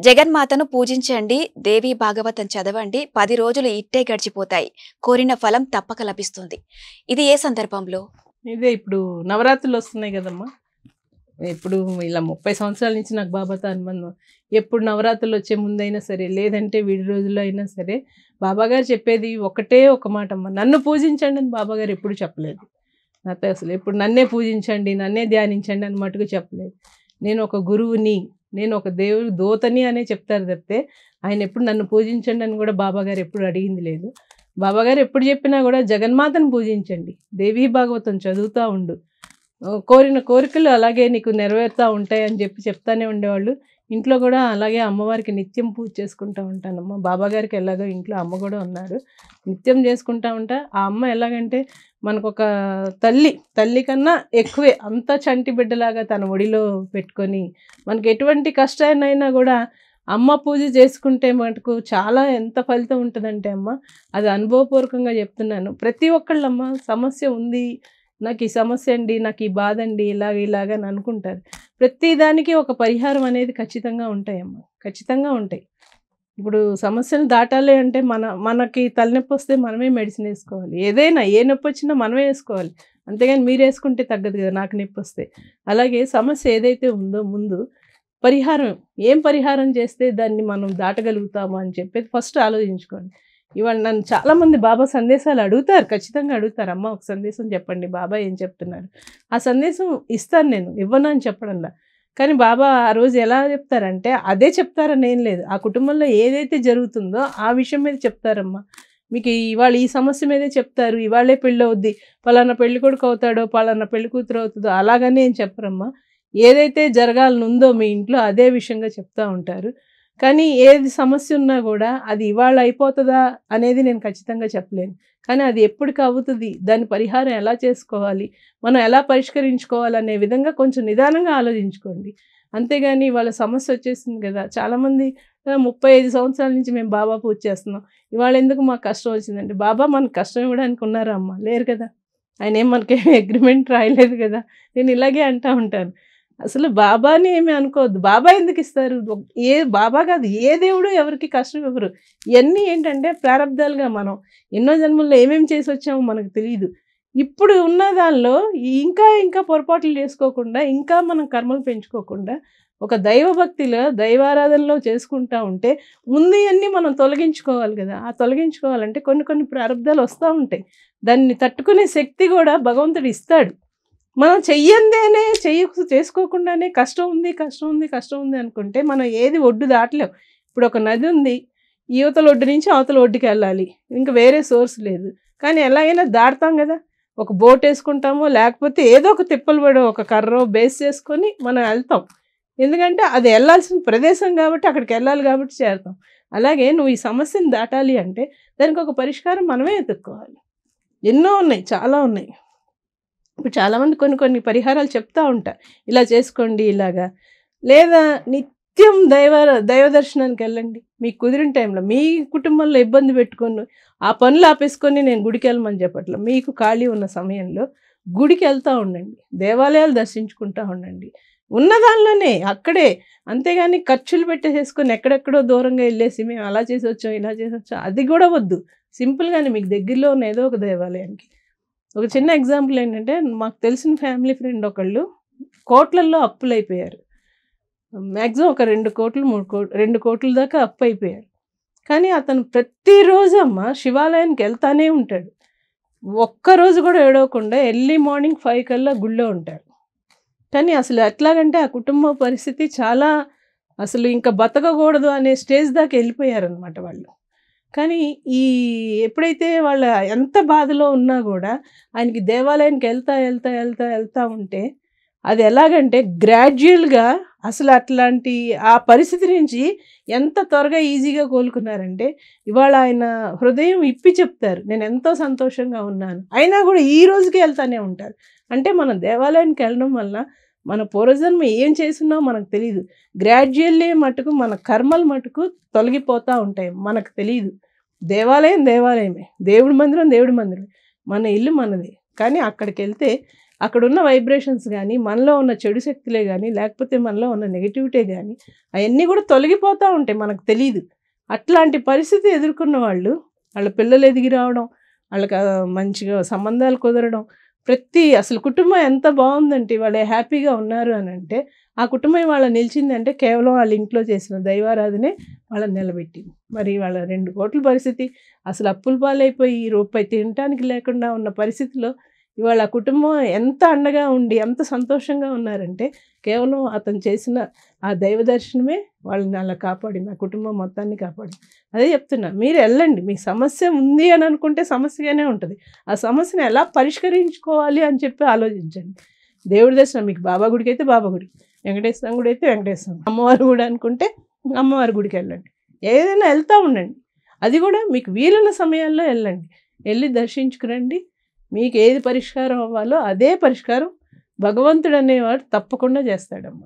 జగన్మాతను పూజించండి, దేవీ భాగవతం చదవండి, 10 రోజులు ఇట్టే గడిచిపోతాయి. కోరిన ఫలం తప్పక లభిస్తుంది. ఇది ఏ సందర్భంలో? ఇదే ఇప్పుడు నవరాత్రులు వస్తున్నాయి కదమ్మా. ఇప్పుడు ఇలా 30 సంవత్సరాల నుంచి నాకు బాబాతో అనుబంధం. ఎప్పుడు నవరాత్రులు వచ్చే ముందైనా సరే, లేదంటే విడి రోజుల్లో అయినా సరే, బాబాగారు చెప్పేది ఒకటే ఒక మాట అమ్మ, నన్ను పూజించండి అని బాబాగారు ఎప్పుడు చెప్పలేదు. నాతో అసలు ఎప్పుడు నన్నే పూజించండి, నన్నే ధ్యానించండి అని మటుకు చెప్పలేదు. నేను ఒక గురువుని, నేను ఒక దేవుడు దూతని అనే చెప్తారు తప్పితే ఆయన ఎప్పుడు నన్ను పూజించండి అని కూడా బాబాగారు ఎప్పుడు అడిగింది లేదు. బాబాగారు ఎప్పుడు చెప్పినా కూడా జగన్మాతను పూజించండి, దేవీ భాగవతం చదువుతూ ఉండు, కోరిన కోరికలు అలాగే నీకు నెరవేరుతూ ఉంటాయి అని చెప్తానే ఉండేవాళ్ళు. ఇంట్లో కూడా అలాగే అమ్మవారికి నిత్యం పూజ చేసుకుంటూ ఉంటానమ్మ. బాబాగారికి ఎలాగో ఇంట్లో అమ్మ కూడా ఉన్నారు, నిత్యం చేసుకుంటూ ఉంటా. ఆ అమ్మ ఎలాగంటే మనకొక తల్లి కన్నా ఎక్కువే, అంత చంటి బిడ్డలాగా తన ఒడిలో పెట్టుకొని మనకి ఎటువంటి కష్టాన్నైనా కూడా అమ్మ పూజ చేసుకుంటే మటుకు చాలా ఎంత ఫలితం ఉంటుందంటే అమ్మ, అది అనుభవపూర్వకంగా చెప్తున్నాను. ప్రతి ఒక్కళ్ళమ్మ సమస్య ఉంది, నాకు ఈ సమస్య అండి, నాకు ఈ బాధ అండి, ఇలాగని అనుకుంటారు. ప్రతి దానికి ఒక పరిహారం అనేది ఖచ్చితంగా ఉంటాయమ్మ, ఖచ్చితంగా ఉంటాయి. ఇప్పుడు సమస్యను దాటాలి అంటే మనకి తలనొప్పి వస్తే మనమే మెడిసిన్ వేసుకోవాలి. ఏదైనా ఏ నొప్పి వచ్చినా మనమే వేసుకోవాలి, అంతేగాని మీరు వేసుకుంటే తగ్గదు కదా. నాకు నొప్పి వస్తే అలాగే సమస్య ఏదైతే ఉందో ముందు ఏం పరిహారం చేస్తే దాన్ని మనం దాటగలుగుతాము అని చెప్పేది ఫస్ట్ ఆలోచించుకోండి. ఇవాళ నన్ను చాలామంది బాబా సందేశాలు అడుగుతారు, ఖచ్చితంగా అడుగుతారు. అమ్మ ఒక సందేశం చెప్పండి, బాబా ఏం చెప్తున్నారు. ఆ సందేశం ఇస్తాను, నేను ఇవ్వను అని చెప్పడంలా. కానీ బాబా ఆ రోజు ఎలా చెప్తారంటే అదే చెప్తారని ఏం లేదు, ఆ కుటుంబంలో ఏదైతే జరుగుతుందో ఆ విషయం మీద చెప్తారమ్మా. మీకు ఇవాళ ఈ సమస్య మీదే చెప్తారు. ఇవాళే పెళ్ళి అవుద్ది, పలానా పెళ్లి కొడుకు అవుతాడో పలానా పెళ్లి కూతురు అవుతుందో అలాగని ఏం చెప్పరమ్మా. ఏదైతే జరగాలనుందో మీ ఇంట్లో అదే విషయంగా చెప్తూ ఉంటారు. కానీ ఏది సమస్య ఉన్నా కూడా అది ఇవాళ అయిపోతుందా అనేది నేను ఖచ్చితంగా చెప్పలేను. కానీ అది ఎప్పటికి అవుతుంది, దాని పరిహారం ఎలా చేసుకోవాలి, మనం ఎలా పరిష్కరించుకోవాలనే విధంగా కొంచెం నిదానంగా ఆలోచించుకోండి. అంతేగాని వాళ్ళ సమస్య వచ్చేసింది కదా. చాలామంది 35 సంవత్సరాల నుంచి మేము బాబా పూజ చేస్తున్నాం, ఇవాళ ఎందుకు మాకు కష్టం వచ్చిందంటే, బాబా మనకు కష్టం ఇవ్వడానికి ఉన్నారా అమ్మ? లేరు కదా. ఆయన ఏం మనకేమి అగ్రిమెంట్ రాయలేదు కదా. నేను ఇలాగే అంటూ ఉంటాను, అసలు బాబాని ఏమి అనుకోవద్దు. బాబా ఎందుకు ఇస్తారు? బాబా కాదు, ఏ దేవుడు ఎవరికి కష్టం ఇవ్వరు. ఇవన్నీ ఏంటంటే ప్రారంధాలుగా మనం ఎన్నో జన్మల్లో ఏమేమి చేసి వచ్చామో మనకు తెలియదు. ఇప్పుడు ఉన్న దానిలో ఇంకా పొరపాట్లు చేసుకోకుండా, ఇంకా మనం కర్మలు పెంచుకోకుండా ఒక దైవభక్తిలో దైవారాధనలో చేసుకుంటూ ఉంటే ముందు అన్నీ మనం తొలగించుకోవాలి కదా. ఆ తొలగించుకోవాలంటే కొన్ని ప్రారంధాలు వస్తూ ఉంటాయి, దాన్ని తట్టుకునే శక్తి కూడా భగవంతుడు ఇస్తాడు. మనం చేసుకోకుండానే కష్టం ఉంది అనుకుంటే మనం ఏది ఒడ్డు దాటలేం. ఇప్పుడు ఒక నది ఉంది, యువతల ఒడ్డు నుంచి అవతల ఒడ్డుకి వెళ్ళాలి, ఇంకా వేరే సోర్స్ లేదు. కానీ ఎలాగైనా దాటుతాం కదా. ఒక బోట్ వేసుకుంటామో లేకపోతే ఏదో ఒక తిప్పలు పడో ఒక కర్రో బేస్ చేసుకొని మనం వెళ్తాం. ఎందుకంటే అది వెళ్ళాల్సిన ప్రదేశం కాబట్టి, అక్కడికి వెళ్ళాలి కాబట్టి చేరుతాం. అలాగే నువ్వు ఈ సమస్యను దాటాలి అంటే దానికి ఒక పరిష్కారం మనమే వెతుక్కోవాలి. ఎన్నో ఉన్నాయి, చాలా ఉన్నాయి. ఇప్పుడు చాలామంది కొన్ని పరిహారాలు చెప్తూ ఉంటారు, ఇలా చేసుకోండి ఇలాగా. లేదా నిత్యం దైవ దర్శనానికి వెళ్ళండి. మీకు కుదిరిన టైంలో మీ కుటుంబంలో ఇబ్బంది పెట్టుకొని ఆ పనులు ఆపేసుకొని నేను గుడికి వెళ్ళమని చెప్పట్ల. మీకు ఖాళీ ఉన్న సమయంలో గుడికి వెళ్తూ ఉండండి, దేవాలయాలు దర్శించుకుంటూ ఉండండి, ఉన్న దానిలోనే అక్కడే. అంతేగాని ఖర్చులు పెట్టేసేసుకొని ఎక్కడెక్కడో దూరంగా వెళ్ళేసి మేము అలా చేసి వచ్చాం ఇలా చేసి వచ్చాం అది కూడా వద్దు. సింపుల్గానే మీకు దగ్గరలో ఉన్న ఏదో ఒక దేవాలయానికి. ఒక చిన్న ఎగ్జాంపుల్ ఏంటంటే, మాకు తెలిసిన ఫ్యామిలీ ఫ్రెండ్ ఒకళ్ళు కోట్లల్లో అప్పులైపోయారు. మ్యాక్సిమం ఒక 2 కోట్లు 3 కోట్లు 2 కోట్ల దాకా అప్పు అయిపోయారు. కానీ అతను ప్రతిరోజు అమ్మ శివాలయానికి వెళ్తానే ఉంటాడు. ఒక్కరోజు కూడా ఏడవకుండా ఎర్లీ మార్నింగ్ 5 కల్లా గుళ్ళో ఉంటారు. కానీ అసలు ఎట్లాగంటే ఆ కుటుంబ పరిస్థితి చాలా, అసలు ఇంకా బతకకూడదు అనే స్టేజ్ దాకా వెళ్ళిపోయారనమాట వాళ్ళు. కానీ ఎప్పుడైతే వాళ్ళ ఎంత బాధలో ఉన్నా కూడా ఆయనకి దేవాలయానికి వెళ్తా ఉంటే అది ఎలాగంటే గ్రాడ్యువల్గా అసలు అట్లాంటి ఆ పరిస్థితి నుంచి ఎంత త్వరగా ఈజీగా కోలుకున్నారంటే, ఇవాళ ఆయన హృదయం ఇప్పి చెప్తారు, నేను ఎంతో సంతోషంగా ఉన్నాను. అయినా కూడా ఈ రోజుకి వెళ్తానే ఉంటారు. అంటే మనం దేవాలయానికి వెళ్ళడం వల్ల మన పూర్వజన్మ ఏం చేసినా మనకు తెలియదు. గ్రాడ్యువల్లీ మటుకు మన కర్మలు మటుకు తొలగిపోతూ ఉంటాయి, మనకు తెలియదు. దేవాలయమే, దేవుడి మందిరం, మన ఇల్లు మనది. కానీ అక్కడికి వెళ్తే అక్కడున్న వైబ్రేషన్స్ కానీ, మనలో ఉన్న చెడు శక్తులే కానీ, లేకపోతే మనలో ఉన్న నెగటివిటీ కానీ, అవన్నీ కూడా తొలగిపోతూ ఉంటాయి, మనకు తెలీదు. అట్లాంటి పరిస్థితి ఎదుర్కొన్న వాళ్ళు, వాళ్ళ పిల్లలు ఎదిగి రావడం, వాళ్ళకి మంచిగా సంబంధాలు కుదరడం, అసలు కుటుంబం ఎంత బాగుందంటే వాళ్ళు హ్యాపీగా ఉన్నారు అని అంటే, ఆ కుటుంబం వాళ్ళ నిలిచిందంటే కేవలం వాళ్ళ ఇంట్లో చేసిన దైవారాధనే వాళ్ళని నిలబెట్టింది. మరి వాళ్ళ 2 కోట్ల పరిస్థితి, అసలు అప్పుల పాలైపోయి రూపాయి తినటానికి లేకుండా ఉన్న పరిస్థితిలో ఇవాళ ఆ కుటుంబం ఎంత అండగా ఉండి ఎంత సంతోషంగా ఉన్నారంటే కేవలం అతను చేసిన ఆ దైవ దర్శనమే వాళ్ళని అలా కాపాడింది, ఆ కుటుంబం మొత్తాన్ని కాపాడింది. అదే చెప్తున్నా, మీరు వెళ్ళండి. మీ సమస్య ఉంది అని అనుకుంటే సమస్యగానే ఉంటుంది. ఆ సమస్యను ఎలా పరిష్కరించుకోవాలి అని చెప్పి ఆలోచించండి. దేవుడి దర్శనం మీకు బాబా గుడికి అయితే బాబా గుడికి, వెంకటేశ్వరం గుడి అయితే వెంకటేశ్వరం, అమ్మవారి గుడి అనుకుంటే అమ్మవారి గుడికి వెళ్ళండి. ఏదైనా వెళ్తూ ఉండండి. అది కూడా మీకు వీలున్న సమయాల్లో వెళ్ళండి. వెళ్ళి దర్శించుకురండి. మీకు ఏది పరిష్కారం అవ్వాలో అదే పరిష్కారం భగవంతుడు అనేవాడు తప్పకుండా చేస్తాడమ్మా.